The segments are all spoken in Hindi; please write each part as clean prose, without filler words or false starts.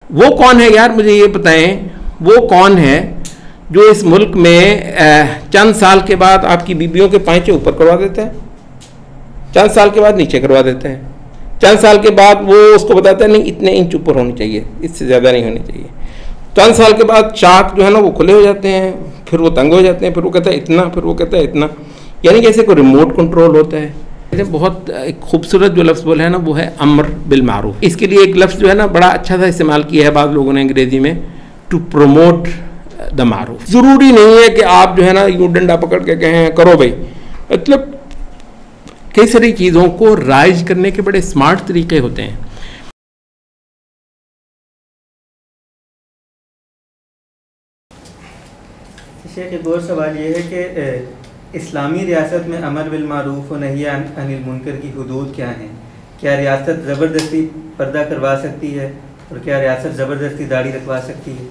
वो कौन है यार, मुझे ये बताएं, वो कौन है जो इस मुल्क में चंद साल के बाद आपकी बीबियों के पैंचे ऊपर करवा देते हैं, चंद साल के बाद नीचे करवा देते हैं, चंद साल के बाद वो उसको बताते हैं नहीं इतने इंच ऊपर होनी चाहिए, इससे ज़्यादा नहीं होनी चाहिए, चंद साल के बाद चाक जो है ना वो खुले हो जाते हैं, फिर वो तंग हो जाते हैं, फिर वो कहता है इतना, फिर वो कहता है इतना, यानी जैसे कोई रिमोट कंट्रोल होता है। बहुत एक खूबसूरत जो लफ्ज़ बोला है ना वो है अम्र बिल मारूफ। इसके लिए एक लफ्ज़ जो है ना बड़ा अच्छा सा इस्तेमाल किया है बाद लोगों ने अंग्रेज़ी में, टू प्रमोट द मारूफ। ज़रूरी नहीं है कि आप जो है ना यूँ डंडा पकड़ के कहें करो भाई, मतलब कई सारी चीज़ों को राइज करने के बड़े स्मार्ट तरीके होते हैं। शेख एक और सवाल ये है कि इस्लामी रियासत में अमर बिल मारूफ और नही अनिल मुनकर की हुदूद क्या हैं? क्या रियासत ज़बरदस्ती पर्दा करवा सकती है और क्या रियासत ज़बरदस्ती दाढ़ी रखवा सकती है?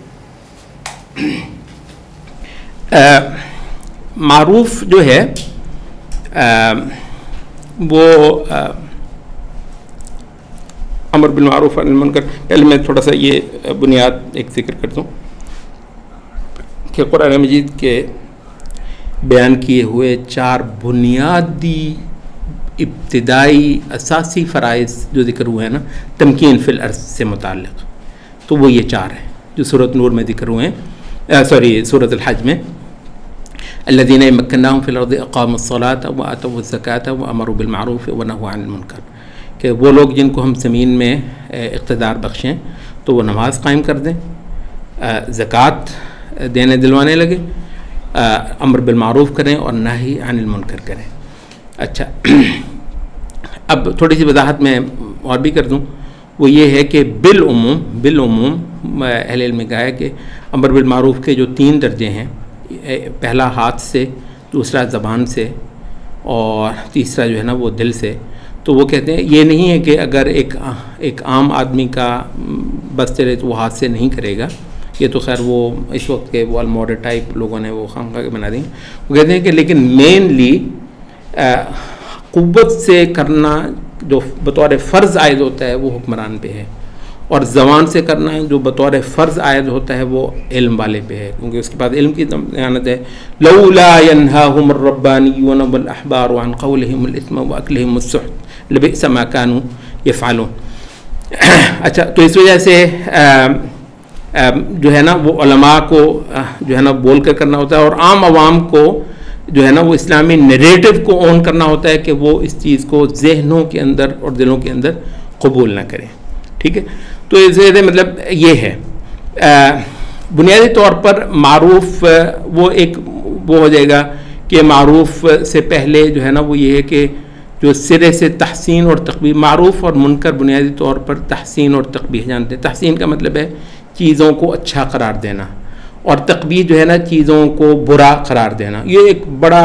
मारूफ जो है वो अमर बिल मारूफ अनिल मुनकर, पहले मैं थोड़ा सा ये बुनियाद एक जिक्र कर दूँ कि कुरान मजीद के बयान किए हुए 4 बुनियादी इब्तिदाई असासी फ़राइज़ जो ज़िक्र हुए हैं ना तमकीन फ़िल अर्ज़ से मुताल्लिक़, तो वो ये 4 हैं जो सूरत नूर में ज़िक्र हुए हैं, सूरत अल हज में, अल्लज़ीना यमक्कन्नाहुम फ़िल अर्ज़ि अक़ामुस्सलात व आतवुज़्ज़कात व अमरू बिल मारूफ़ व नहू अनिल मुनकर, कि वो लोग जिनको हम ज़मीन में इक़्तिदार बख्शें तो वो नमाज कायम कर दें, ज़कात देने दिलवाने लगे, अम्र बिल मारूफ़ करें और नाही अनिल मुनकर करें। अच्छा, अब थोड़ी सी वजाहत मैं और भी कर दूँ, वो ये है कि बिल उमूम अहले इल्म में कहा है कि अम्र बिल मारूफ़ के जो 3 दर्जे हैं, पहला हाथ से, दूसरा ज़बान से और तीसरा जो है ना वो दिल से, तो वो कहते हैं ये नहीं है कि अगर एक आम आदमी का बस चले तो वो हाथ से नहीं करेगा, ये तो खैर वो इस वक्त के वो अलमोडर टाइप लोगों ने वो खामखा के बना दी। वो कहते हैं कि लेकिन मेनली क़ुव्वत से करना जो बतौर फ़र्ज़ आयद होता है वो हुक्मरान पे है, और ज़बान से करना जो बतौर फ़र्ज़ आयद होता है वो इल्म वाले पे है, क्योंकि उसके बाद इल्म की ज़मानत है। लौला यन्हाहुमुर रब्बानिय्यून वल अहबार अन क़ौलिहिमुल इस्म व अक्लिहिमुस सुहत लबिअस मा कानू यफ़अलून। अच्छा, तो इस वजह से जो है ना वो उलमा को जो है ना बोल कर करना होता है, और आम आवाम को जो है ना वो इस्लामी नरेटिव को ऑन करना होता है कि वो इस चीज़ को जहनों के अंदर और दिलों के अंदर कबूल ना करें। ठीक है, तो इससे मतलब ये है बुनियादी तौर पर मारूफ वो हो जाएगा कि मारूफ से पहले जो है ना वो ये है कि जो सिरे से तहसीन और तक़बीह, मारूफ और मुनकर बुनियादी तौर पर तहसीन और तक़बीह जानते हैं। तहसीन का मतलब है चीज़ों को अच्छा करार देना, और तक़बीह जो है ना चीज़ों को बुरा करार देना। ये एक बड़ा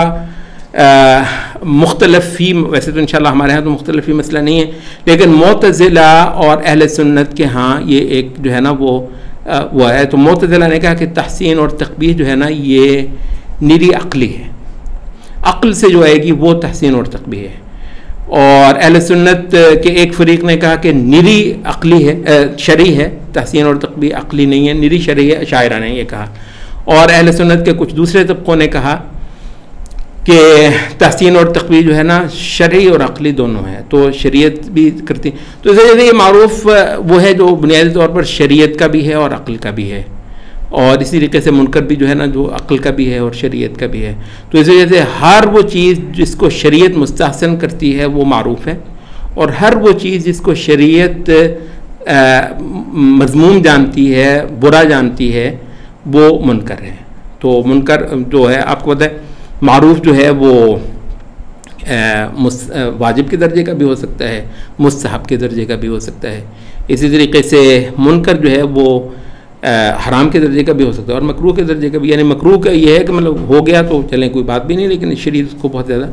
मुख्तलफ़ी, वैसे तो इंशाल्लाह हमारे यहाँ तो मुख्तलफ़ी मसला नहीं है, लेकिन मुअतज़िला और अहले सुन्नत के यहाँ ये एक जो है ना वो है। तो मुअतज़िला ने कहा कि तहसीन और तक़बीह जो है ना ये निरी अक़ली है, अक़ल से जो आएगी वो तहसीन और तक़बीह है। और अहले सुन्नत के एक फ़रीक़ ने कहा कि निरी अक़ली है, शरई है, तहसीन और तक़बीह अक़ली नहीं है, निरी शरई है, शायरा ने ये कहा। और अहले सुन्नत के कुछ दूसरे तबक़ों ने कहा कि तहसीन और तक़बीह जो है ना शरई और अक़ली दोनों है, तो शरीयत भी करती। तो इस वजह से ये मारूफ़ वो है जो बुनियादी तौर पर शरीयत का भी है और अक़ल का भी है, और इसी तरीके से मुनकर भी जो है ना जो अक़ल का भी है और शरीयत का भी है। तो इस वजह से हर वो चीज़ जिसको शरीयत मुस्तहसन करती है वो मारूफ़ है, और हर वो चीज़ जिसको शरीयत मज़मूम जानती है, बुरा जानती है, वो मुनकर है। तो मुनकर जो है आपको पता है मारूफ़ जो है वो वाजिब के दर्जे का भी हो सकता है, मुस्तहब के दर्जे का भी हो सकता है। इसी तरीके से मुनकर जो है वो हराम के दर्जे का भी हो सकता है और मकरूह के दर्जे का भी। यानी मकरूह का ये है कि मतलब हो गया तो चलें कोई बात भी नहीं, लेकिन शरीयत उसको बहुत ज़्यादा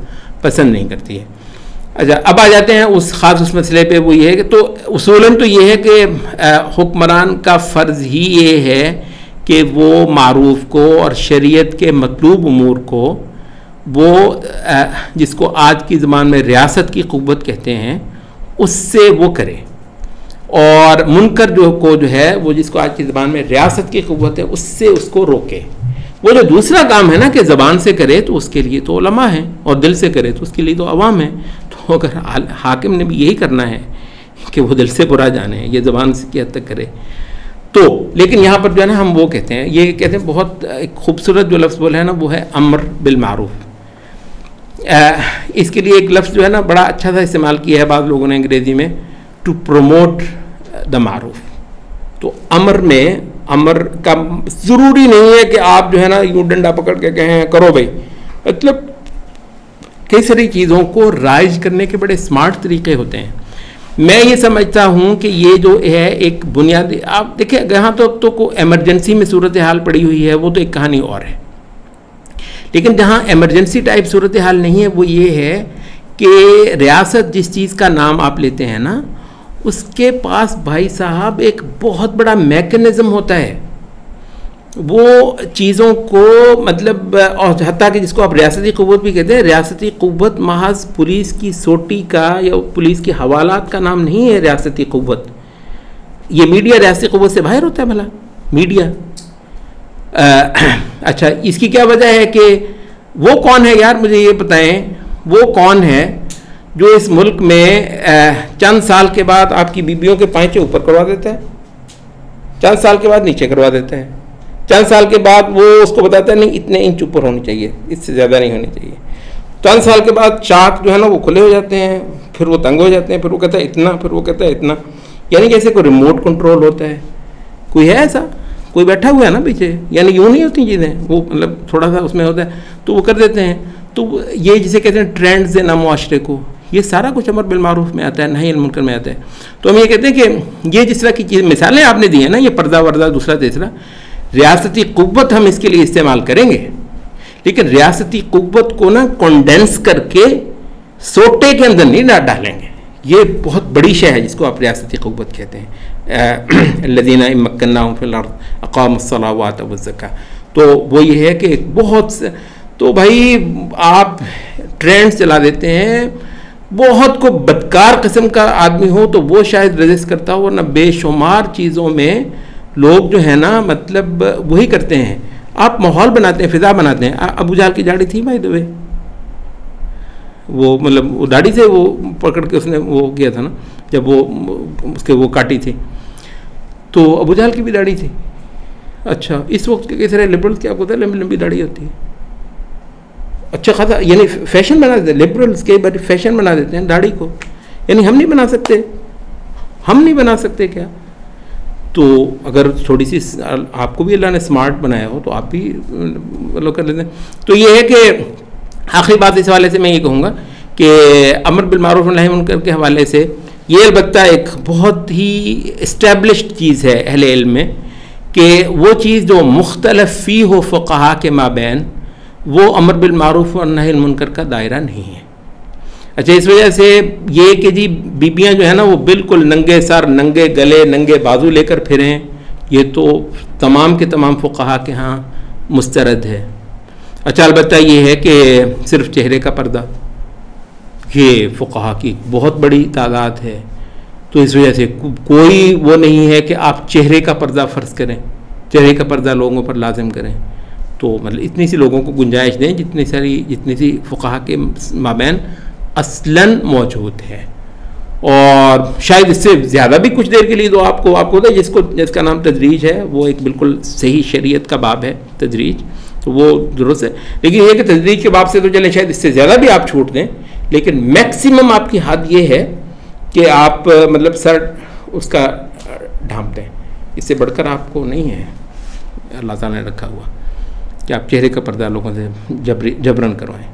पसंद नहीं करती है। अच्छा, अब आ जाते हैं उस ख़ास उस मसले पे। वो ये है कि तो उसूलन तो ये है कि हुक्मरान का फ़र्ज़ ही ये है कि वो मारूफ़ को और शरीयत के मतलूब उमूर को वो जिसको आज की ज़बान में रियासत की क़ुव्वत कहते हैं उससे वो करे। और मुनकर जो है वो जिसको आज की ज़बान में रियासत की क़ुव्वत है उससे उसको रोके। वो जो दूसरा काम है ना कि ज़बान से करे तो उसके लिए तो उलमा है, और दिल से करे तो उसके लिए तो अवाम है। तो अगर हाकिम ने भी यही करना है कि वो दिल से बुरा जाने, ये ज़बान से की हद तक करे तो, लेकिन यहाँ पर जो है ना हम वो कहते हैं, ये कहते हैं बहुत एक खूबसूरत जो लफ्ज़ बोला है ना वो है अम्र बिल मारूफ। इसके लिए एक लफ्ज़ जो है ना बड़ा अच्छा सा इस्तेमाल किया है बाद लोगों ने अंग्रेज़ी में, टू प्रोमोट द मारूफ। तो अमर का ज़रूरी नहीं है कि आप जो है ना यूँ डंडा पकड़ के कहें करो भाई, मतलब कई सारी चीज़ों को राइज करने के बड़े स्मार्ट तरीके होते हैं। मैं ये समझता हूँ कि ये जो है एक बुनियादी, आप देखिए यहाँ तो को एमरजेंसी में सूरत हाल पड़ी हुई है वो तो एक कहानी और है, लेकिन जहाँ एमरजेंसी टाइप सूरत हाल नहीं है वो ये है कि रियासत जिस चीज़ का नाम आप लेते हैं ना उसके पास भाई साहब एक बहुत बड़ा मैकेनिज़्म होता है वो चीज़ों को, मतलब और हत्ता कि जिसको आप रियासती क़ुव्वत भी कहते हैं, रियासती क़ुव्वत महज पुलिस की सोटी का या पुलिस की हवालात का नाम नहीं है रियासती क़ुव्वत। ये मीडिया रियासती क़ुव्वत से बाहर होता है भला मीडिया। अच्छा, इसकी क्या वजह है कि वो कौन है यार, मुझे ये बताएं, वो कौन है जो इस मुल्क में चंद साल के बाद आपकी बीबियों के पैंचे ऊपर करवा देता है, चंद साल के बाद नीचे करवा देता है, चंद साल के बाद वो उसको बताता है नहीं इतने इंच ऊपर होनी चाहिए, इससे ज़्यादा नहीं होनी चाहिए, चंद साल के बाद चाक जो है ना वो खुले हो जाते हैं, फिर वो तंग हो जाते हैं, फिर वो कहता है इतना, फिर वो कहता है इतना, यानी जैसे कोई रिमोट कंट्रोल होता है। कोई है ऐसा, कोई बैठा हुआ है ना पीछे, यानी यूँ नहीं होती चीज़ें, वो मतलब थोड़ा सा उसमें होता है तो वो कर देते हैं। तो ये जिसे कहते हैं ट्रेंड्स है ना मुआशरे को, ये सारा कुछ अमर बिल मारूफ में आता है, नही अनिल मुनकर में आता है। तो हम ये कहते हैं कि ये जिस तरह की चीज़ मिसालें आपने दी हैं ना, ये पर्दा वर्दा दूसरा तीसरा, रियासती क़ुव्वत हम इसके लिए इस्तेमाल करेंगे, लेकिन रियासती क़ुव्वत को ना कंडेंस करके सोटे के अंदर नहीं डालेंगे। ये बहुत बड़ी शय है जिसको आप रियासती क़ुव्वत कहते हैं। लदीना इम्मक्कन्नाहुम फिल अर्द अक़ामुस्सलात व आतवुज़ ज़का। तो वो ये है कि बहुत, तो भाई आप ट्रेंड चला देते हैं, बहुत को बदकार किस्म का आदमी हो तो वो शायद रजिस्ट करता हो, वरना बेशुमार चीज़ों में लोग जो है ना मतलब वही करते हैं। आप माहौल बनाते हैं, फ़िज़ा बनाते हैं। अबू जहल की दाढ़ी थी भाई दबे, वो मतलब वो दाढ़ी से वो पकड़ के उसने वो किया था ना, जब वो उसके वो काटी थी, तो अबू जहल की भी दाढ़ी थी। अच्छा, इस वक्त के कई सारे लिबरल्स की आपको पता है लंबी लंबी दाढ़ी होती है, अच्छा खासा, यानी फैशन बना देते हैं लिबरल्स, कई बार फैशन बना देते हैं दाढ़ी को, यानी हम नहीं बना सकते, हम नहीं बना सकते क्या? तो अगर थोड़ी सी आपको भी अल्लाह ने स्मार्ट बनाया हो तो आप भी मतलब कर लेते हैं। तो ये है कि आखिरी बात इस हवाले से मैं ये कहूँगा कि अमर बिल मारूफ व नही अनिल मुनकर के हवाले से ये अलबत्ता एक बहुत ही इस्टेब्लिश्ड चीज़ है अहले इल्म में कि वो चीज़ जो मुख्तलफ फ़ी हो फ़ुक़हा के माबैन, वो अमर बिल मारूफ व नही अनिल मुनकर का दायरा नहीं है। अच्छा, इस वजह से ये कि जी बीबियाँ जो है ना वो बिल्कुल नंगे सर, नंगे गले, नंगे बाजू लेकर फिरें, ये तो तमाम के तमाम फ़ुक़हा के यहाँ मुस्तरद है। अच्छा, अलबत्ता ये है कि सिर्फ चेहरे का पर्दा, ये फ़ुक़हा की बहुत बड़ी तादाद है, तो इस वजह से कोई वो नहीं है कि आप चेहरे का पर्दा फ़र्ज़ करें, चेहरे का पर्दा लोगों पर लाजिम करें। तो मतलब इतनी सी लोगों को गुंजाइश दें जितनी सी फ़ुक़हा के माबैन असलन मौजूद है, और शायद इससे ज़्यादा भी कुछ देर के लिए तो आपको होता है जिसका नाम तदरीज है, वो एक बिल्कुल सही शरीयत का बाब है तदरीज, तो वो दुरुस्त है। लेकिन ये कि तदरीज के बाब से तो चलें, शायद इससे ज़्यादा भी आप छूट दें, लेकिन मैक्सिमम आपकी हद ये है कि आप मतलब सर उसका ढांप दें, इससे बढ़कर आपको नहीं है अल्लाह ताला ने रखा हुआ कि आप चेहरे का पर्दा लोगों से जबरन करवाएं।